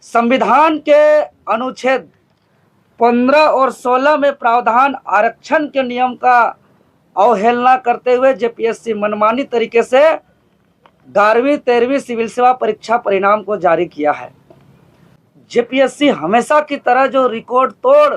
संविधान के अनुच्छेद 15 और 16 में प्रावधान आरक्षण के नियम का अवहेलना करते हुए जेपीएससी मनमानी तरीके से 12वीं 13वीं सिविल सेवा परीक्षा परिणाम को जारी किया है। जेपीएससी हमेशा की तरह जो रिकॉर्ड तोड़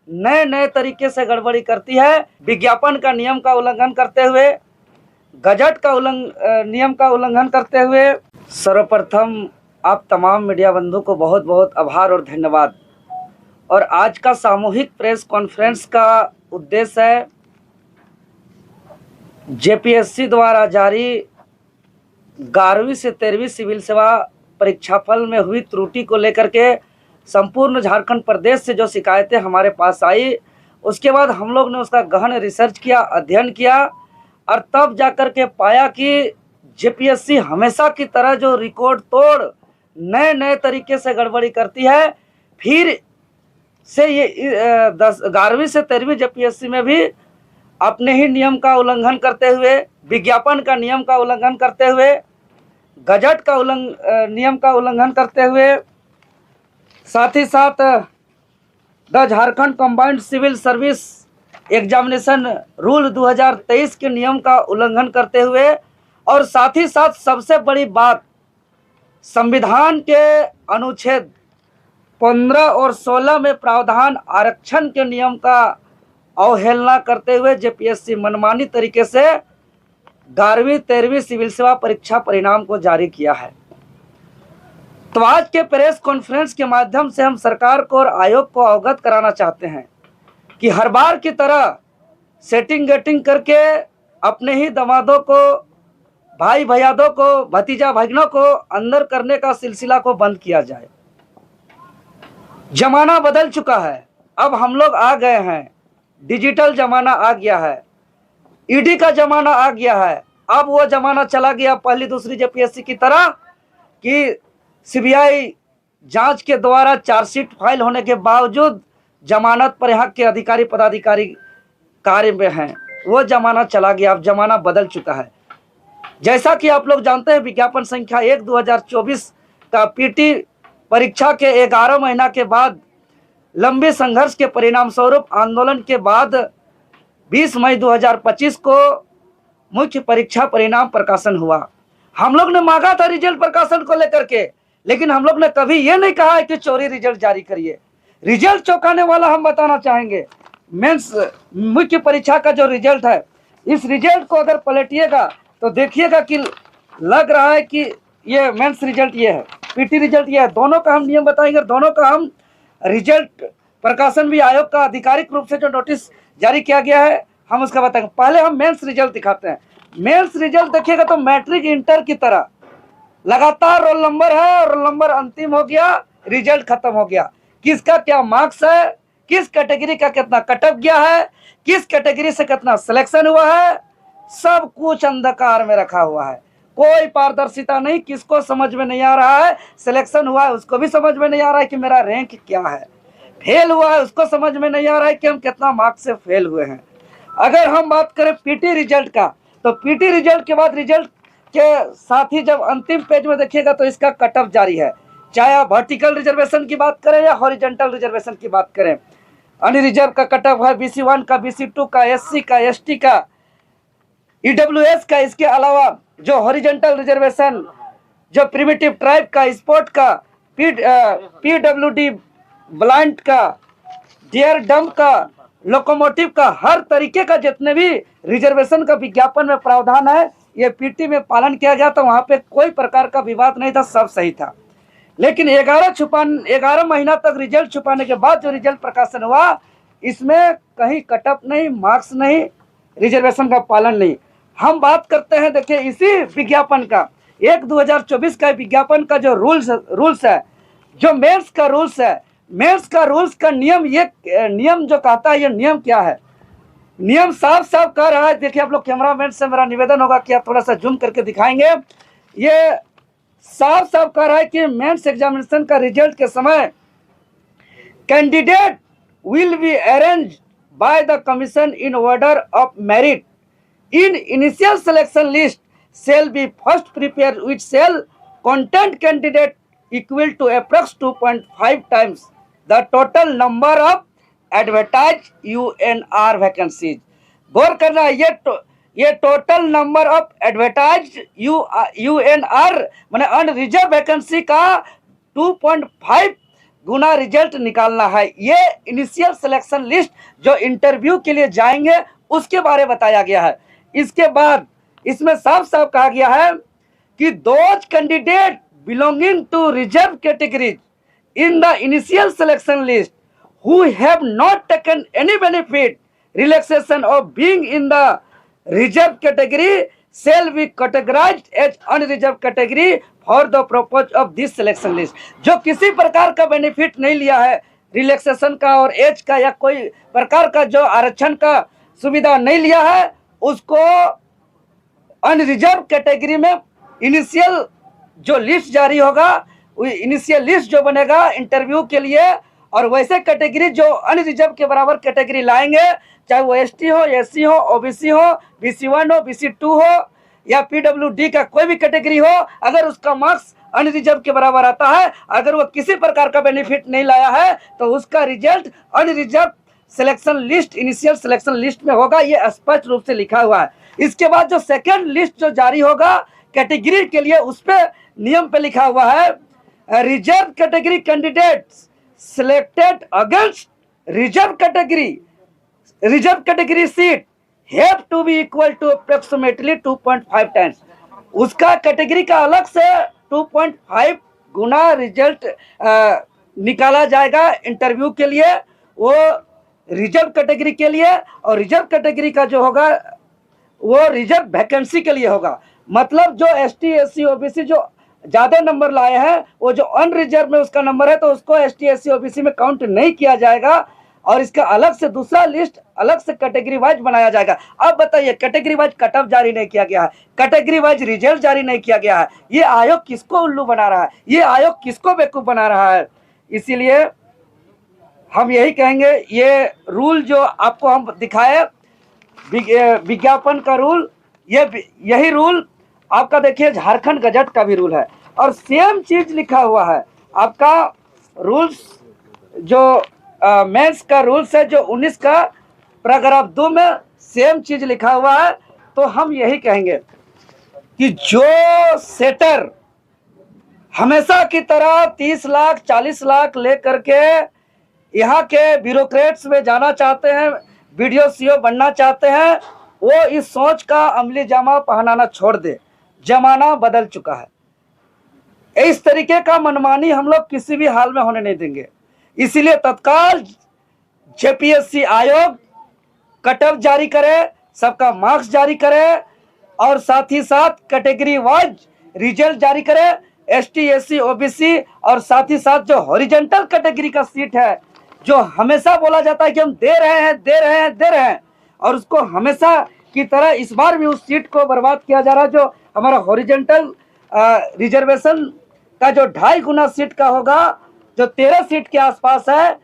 नए नए तरीके से गड़बड़ी करती है, विज्ञापन का नियम का उल्लंघन करते हुए, गजट का नियम का उल्लंघन करते हुए। सर्वप्रथम आप तमाम मीडिया बंधु को बहुत बहुत आभार और धन्यवाद। और आज का सामूहिक प्रेस कॉन्फ्रेंस का उद्देश्य है जेपीएससी द्वारा जारी 11वीं से 13वीं सिविल सेवा परीक्षाफल में हुई त्रुटि को लेकर के संपूर्ण झारखंड प्रदेश से जो शिकायतें हमारे पास आई, उसके बाद हम लोग ने उसका गहन रिसर्च किया, अध्ययन किया और तब जाकर के पाया कि जेपीएससी हमेशा की तरह जो रिकॉर्ड तोड़ नए नए तरीके से गड़बड़ी करती है, फिर से ये 11वीं से 13वीं जेपीएससी में भी अपने ही नियम का उल्लंघन करते हुए, विज्ञापन का नियम का उल्लंघन करते हुए, गजट का नियम का उल्लंघन करते हुए, साथ ही साथ the Jharkhand combined civil service examination rule 2023 के नियम का उल्लंघन करते हुए, और साथ ही साथ सबसे बड़ी बात, संविधान के अनुच्छेद 15 और 16 में प्रावधान आरक्षण के नियम का अवहेलना करते हुए जेपीएससी मनमानी तरीके से 12वीं 13वीं सिविल सेवा परीक्षा परिणाम को जारी किया है। तो आज के प्रेस कॉन्फ्रेंस के माध्यम से हम सरकार को और आयोग को अवगत कराना चाहते हैं कि हर बार की तरह सेटिंग गेटिंग करके अपने ही दमादों को, भाई भैयादों को, भतीजा भागिनों को अंदर करने का सिलसिला को बंद किया जाए। जमाना बदल चुका है, अब हम लोग आ गए हैं, डिजिटल जमाना आ गया है, ईडी का जमाना आ गया है। अब वो जमाना चला गया पहली दूसरी जेपीएससी की तरह कि सीबीआई जांच के द्वारा चार्जशीट फाइल होने के बावजूद जमानत पर यहाँ के अधिकारी पदाधिकारी कार्य में हैं। वो जमाना चला गया, अब जमाना बदल चुका है। जैसा कि आप लोग जानते हैं, विज्ञापन संख्या 1/2024 का पीटी परीक्षा के 11 महीना के बाद लंबे संघर्ष के परिणाम स्वरूप आंदोलन के बाद 20 मई 2025 को मुख्य परीक्षा परिणाम प्रकाशन हुआ। हम लोग ने मांगा था रिजल्ट प्रकाशन को लेकर के, लेकिन हम लोग ने कभी ये नहीं कहा है कि चोरी रिजल्ट जारी करिए। रिजल्ट चौंकाने वाला हम बताना चाहेंगे, मेंस मुख्य परीक्षा का जो रिजल्ट है, इस रिजल्ट को अगर पलटिएगा तो देखिएगा कि लग रहा है कि ये मेंस रिजल्ट ये है, पीटी रिजल्ट ये है। दोनों का हम नियम बताएंगे, दोनों का हम रिजल्ट प्रकाशन भी आयोग का आधिकारिक रूप से जो नोटिस जारी किया गया है हम उसका बताएंगे। पहले हम मेंस रिजल्ट दिखाते हैं। मेंस रिजल्ट देखिएगा तो मैट्रिक इंटर की तरह लगातार रोल नंबर है, और रोल नंबर अंतिम हो गया, रिजल्ट खत्म हो गया। किसका क्या मार्क्स है, किस कैटेगरी का कितना कटअप गया है, किस कैटेगरी से कितना सिलेक्शन हुआ है, सब कुछ अंधकार में रखा हुआ है। कोई पारदर्शिता नहीं, किसको समझ में नहीं आ रहा है, सिलेक्शन हुआ है उसको भी समझ में नहीं आ रहा है कि मेरा रैंक क्या है, फेल हुआ है उसको समझ में नहीं आ रहा है कि हम कितना मार्क्स से फेल हुए हैं। अगर हम बात करें पीटी रिजल्ट का, तो पीटी रिजल्ट के बाद रिजल्ट के साथ ही जब अंतिम पेज में देखिएगा तो इसका कटअप जारी है, चाहे आप वर्टिकल रिजर्वेशन की बात करें या हॉरिजॉन्टल रिजर्वेशन की बात करें। अनरिजर्व का कटअप है BC1 का, BC2 का, SC का, ST का, EWS का। इसके अलावा जो हॉरिजॉन्टल रिजर्वेशन, जो प्रिमिटिव ट्राइब का, स्पोर्ट का, PWD ब्लाइंड का, डियर डम का, लोकोमोटिव का, हर तरीके का जितने भी रिजर्वेशन का विज्ञापन में प्रावधान है, ये पीटी में पालन किया गया। तो वहाँ पे कोई प्रकार का विवाद नहीं था, सब सही था। लेकिन 11 महीना तक रिजल्ट छुपाने के बाद जो रिजल्ट प्रकाशन हुआ, इसमें कहीं कटअप नहीं, मार्क्स नहीं, रिजर्वेशन का पालन नहीं। हम बात करते हैं, देखिए इसी विज्ञापन का 1/2024 का विज्ञापन का जो रूल्स है, जो मेंस का रूल्स है, मेंस का रूल्स का नियम, ये नियम जो कहता है, ये नियम क्या है, नियम साफ साफ कह रहा है। देखिए आप लोग कैमरामैन से मेरा निवेदन होगा कि आप थोड़ा सा जूम करके दिखाएंगे। ये साफ साफ कह रहा है कि मेंस एग्जामिनेशन का रिजल्ट के समय candidate will be arranged by the commission in order of merit in initial selection list shall be first prepared which shall content candidate equal to approx 2.5 times the total number of advertise UNR vacancies. गौर करना, ये total number of advertise UNR माने unreserve vacancy का 2.5 गुना result निकालना है। ये initial selection list जो इंटरव्यू के लिए जाएंगे उसके बारे में बताया गया है। इसके बाद इसमें साफ साफ कहा गया है कि those candidate belonging to reserve categories in the initial selection list who have not taken any benefit relaxation of being in the reserve category shall be categorized as unreserved category for the purpose of this selection list। जो किसी प्रकार का benefit नहीं लिया है relaxation का और as का या कोई प्रकार का जो आरक्षण का सुविधा नहीं लिया है उसको अनरिजर्व कैटेगरी में इनिशियल जो लिस्ट जारी होगा, इनिशियल लिस्ट जो बनेगा इंटरव्यू के लिए, और वैसे कैटेगरी जो अनरिजर्व के बराबर कैटेगरी लाएंगे, चाहे वो ST हो, SC हो, OBC हो, BC1 हो, BC2 हो या PWD का कोई भी कैटेगरी हो, अगर उसका मार्क्स अनरिजर्व के बराबर आता है, अगर वो किसी प्रकार का बेनिफिट नहीं लाया है तो उसका result unreserve selection list initial selection list में होगा। ये स्पष्ट रूप से लिखा हुआ है। इसके बाद जो सेकेंड लिस्ट जो जारी होगा कैटेगरी के लिए, उस पर नियम पे लिखा हुआ है reserve category candidates selected against reserve category seat have to be equal to approximately 2.5 times। उसका कैटेगरी का अलग से 2.5 गुना रिजल्ट निकाला जाएगा इंटरव्यू के लिए, वो रिजर्व कैटेगरी के लिए, और रिजर्व कैटेगरी का जो होगा वो रिजर्व वैकेंसी के लिए होगा। मतलब जो ST SC OBC जो ज्यादा नंबर लाए हैं वो जो अनरिजर्व में उसका नंबर है तो उसको ST SC OBC में काउंट नहीं किया जाएगा, और इसका अलग से दूसरा लिस्ट अलग से कैटेगरी वाइज बनाया जाएगा। अब बताइए, कैटेगरी वाइज कट ऑफ जारी नहीं किया गया है, कैटेगरी वाइज रिजल्ट जारी नहीं किया गया है। ये आयोग किसको उल्लू बना रहा है, ये आयोग किसको बेवकूफ बना रहा है। इसीलिए हम यही कहेंगे, ये रूल जो आपको हम दिखाए विज्ञापन का रूल, यही रूल आपका देखिए झारखंड गजट का भी रूल है, और सेम चीज लिखा हुआ है आपका रूल्स जो मेंस का रूल्स है जो 19 का पैराग्राफ 2 में सेम चीज लिखा हुआ है। तो हम यही कहेंगे कि जो सेटर हमेशा की तरह 30 लाख 40 लाख लेकर के यहाँ के ब्यूरोक्रेट्स में जाना चाहते हैं, BDO CO बनना चाहते हैं, वो इस सोच का अमली जामा पहनाना छोड़ दे। जमाना बदल चुका है, इस तरीके का मनमानी हम लोग किसी भी हाल में होने नहीं देंगे। इसीलिए तत्काल JPSC आयोग कट ऑफ जारी करे, सबका मार्क्स जारी करे, और साथ ही साथ कैटेगरी वाइज रिजल्ट जारी करे ST SC OBC, और साथ ही साथ जो हॉरिजॉन्टल कैटेगरी का सीट है जो हमेशा बोला जाता है कि हम दे रहे हैं, और उसको हमेशा की तरह इस बार भी उस सीट को बर्बाद किया जा रहा है। जो हमारा हॉरिजॉन्टल रिजर्वेशन का जो 2.5 गुना सीट का होगा, जो 13 सीट के आसपास है,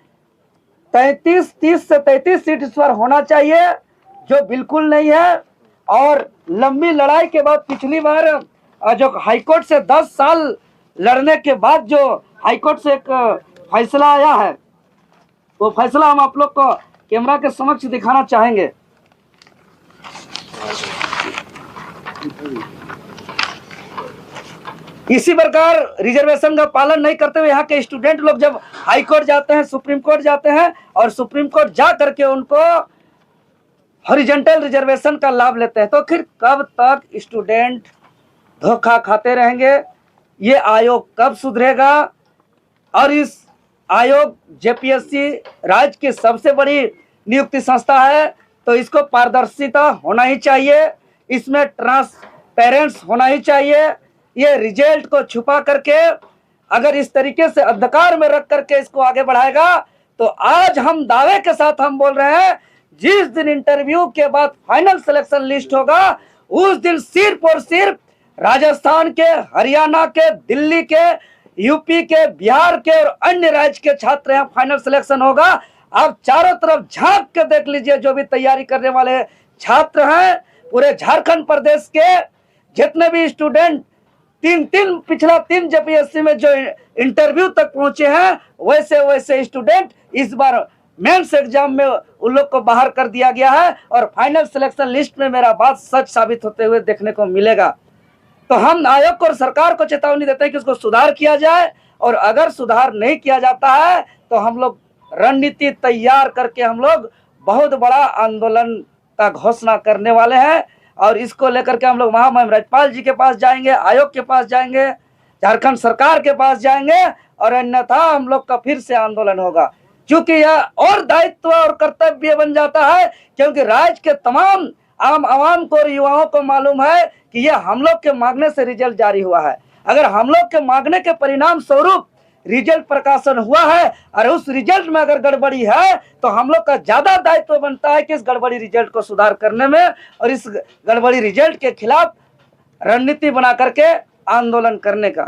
30 से 33 सीट इस बार होना चाहिए, जो बिल्कुल नहीं है। और लंबी लड़ाई के बाद पिछली बार जो हाईकोर्ट से 10 साल लड़ने के बाद जो हाईकोर्ट से एक फैसला आया है, वो फैसला हम आप लोग को कैमरा के समक्ष दिखाना चाहेंगे। इसी प्रकार रिजर्वेशन का पालन नहीं करते हुए यहाँ के स्टूडेंट लोग जब हाई कोर्ट जाते हैं, सुप्रीम कोर्ट जाते हैं, और सुप्रीम कोर्ट जा करके उनको हॉरिजॉन्टल रिजर्वेशन का लाभ लेते हैं, तो फिर कब तक स्टूडेंट धोखा खाते रहेंगे? ये आयोग कब सुधरेगा? और इस आयोग JPSC राज्य की सबसे बड़ी नियुक्ति संस्था है, तो इसको पारदर्शिता होना ही चाहिए, इसमें ट्रांसपेरेंस होना ही चाहिए। ये रिजल्ट को छुपा करके अगर इस तरीके से अंधकार में रख करके इसको आगे बढ़ाएगा, तो आज हम दावे के साथ हम बोल रहे हैं, जिस दिन इंटरव्यू के बाद फाइनल सिलेक्शन लिस्ट होगा, उस दिन सिर्फ और सिर्फ राजस्थान के, हरियाणा के, दिल्ली के, यूपी के, बिहार के और अन्य राज्य के छात्र यहाँ फाइनल सिलेक्शन होगा। आप चारों तरफ झांक के देख लीजिए, जो भी तैयारी करने वाले छात्र हैं, पूरे झारखंड प्रदेश के जितने भी स्टूडेंट पिछला 3 जेपीएससी में जो इंटरव्यू तक पहुंचे हैं, वैसे वैसे स्टूडेंट इस बार मेंस एग्जाम में उन लोग को बाहर कर दिया गया है और फाइनल सिलेक्शन लिस्ट में मेरा बात सच साबित होते हुए देखने को मिलेगा। तो हम आयोग को और सरकार को चेतावनी देते हैं कि उसको सुधार किया जाए, और अगर सुधार नहीं किया जाता है तो हम लोग रणनीति तैयार करके हम लोग बहुत बड़ा आंदोलन का घोषणा करने वाले हैं। और इसको लेकर के हम लोग महामहिम राज्यपाल जी के पास जाएंगे, आयोग के पास जाएंगे, झारखंड सरकार के पास जाएंगे, और अन्यथा हम लोग का फिर से आंदोलन होगा। क्योंकि यह और दायित्व और कर्तव्य बन जाता है, क्योंकि राज्य के तमाम आम आवाम को और युवाओं को मालूम है कि यह हम लोग के मांगने से रिजल्ट जारी हुआ है। अगर हम लोग के मांगने के परिणाम स्वरूप रिजल्ट प्रकाशन हुआ है और उस रिजल्ट में अगर गड़बड़ी है तो हम लोग का ज्यादा दायित्व बनता है कि इस गड़बड़ी रिजल्ट को सुधार करने में और इस गड़बड़ी रिजल्ट के खिलाफ रणनीति बना करके आंदोलन करने का।